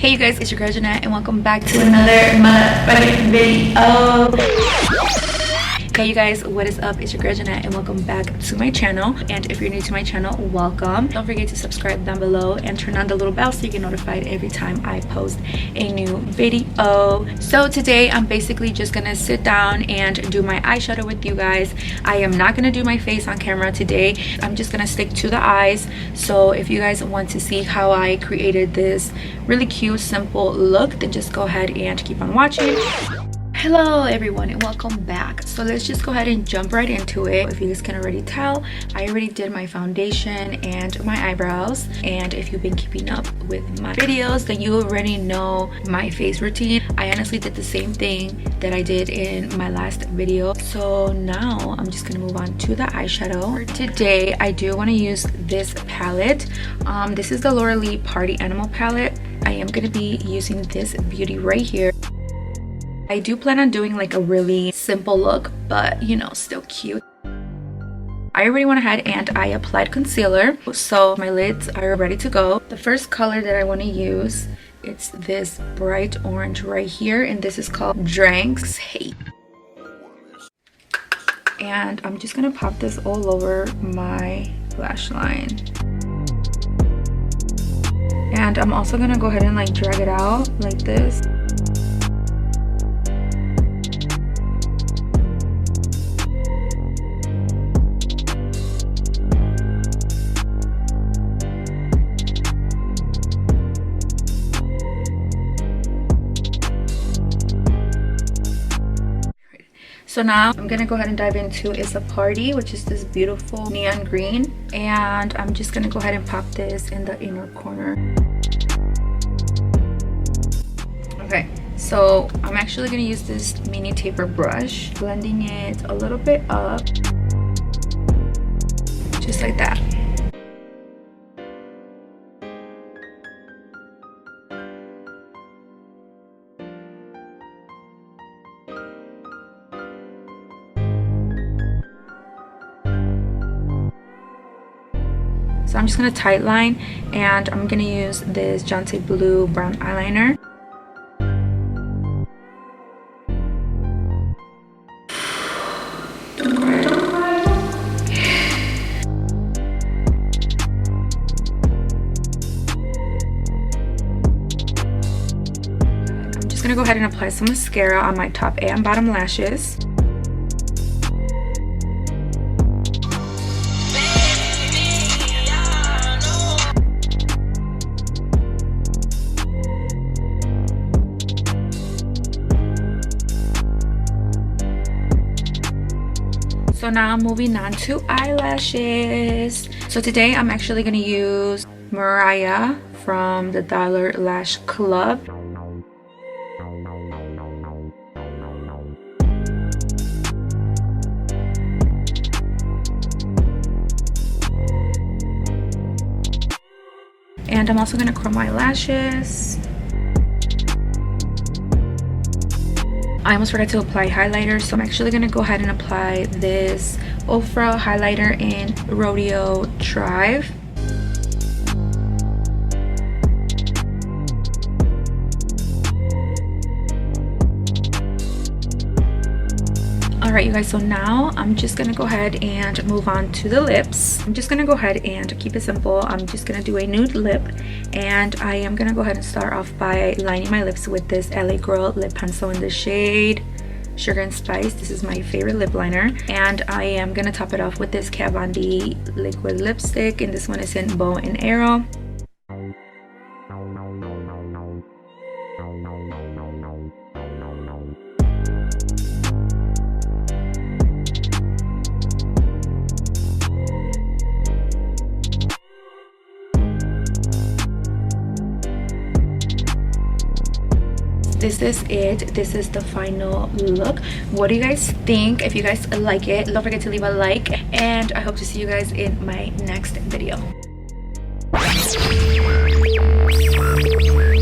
Hey you guys, it's your girl Jeanette and welcome back to another motherfucking video. Hey you guys, what is up? It's your girl Jeanette and welcome back to my channel. And if you're new to my channel, welcome. Don't forget to subscribe down below and turn on the little bell so you get notified every time I post a new video. So today I'm basically just gonna sit down and do my eyeshadow with you guys. I am not gonna do my face on camera today. I'm just gonna stick to the eyes. So if you guys want to see how I created this really cute simple look, then just go ahead and keep on watching. Hello everyone and welcome back. So let's just go ahead and jump right into it. If you guys can already tell, I already did my foundation and my eyebrows, and if you've been keeping up with my videos, then you already know my face routine. I honestly did the same thing that I did in my last video. So now I'm just gonna move on to the eyeshadow. For today I do want to use this palette. This is the Laura Lee Party Animal palette. I am gonna be using this beauty right here. I do plan on doing like a really simple look, but you know, still cute. I already went ahead and I applied concealer, so my lids are ready to go. The first color that I want to use, it's this bright orange right here, and this is called Drank's Hate. And I'm just gonna pop this all over my lash line. And I'm also gonna go ahead and like drag it out like this. So now I'm gonna go ahead and dive into It's a Party, which is this beautiful neon green, and I'm just gonna go ahead and pop this in the inner corner. Okay, so I'm actually gonna use this mini taper brush, blending it a little bit up, just like that. So I'm just gonna tight line, and I'm gonna use this Jante Blue brown eyeliner. Don't cry, don't cry. I'm just gonna go ahead and apply some mascara on my top and bottom lashes. So now I'm moving on to eyelashes. So today I'm actually going to use Mariah from the Dollar Lash Club. And I'm also going to curl my lashes. I almost forgot to apply highlighter, so I'm actually going to go ahead and apply this Ofra highlighter in Rodeo Drive. Alright you guys, so now I'm just going to go ahead and move on to the lips. I'm just going to go ahead and keep it simple. I'm just going to do a nude lip, and I am going to go ahead and start off by lining my lips with this LA Girl lip pencil in the shade Sugar and Spice. This is my favorite lip liner, and I am going to top it off with this Kat Von D liquid lipstick, and this one is in Bow and Arrow. This is it. This is the final look. What do you guys think? If you guys like it, don't forget to leave a like, and I hope to see you guys in my next video.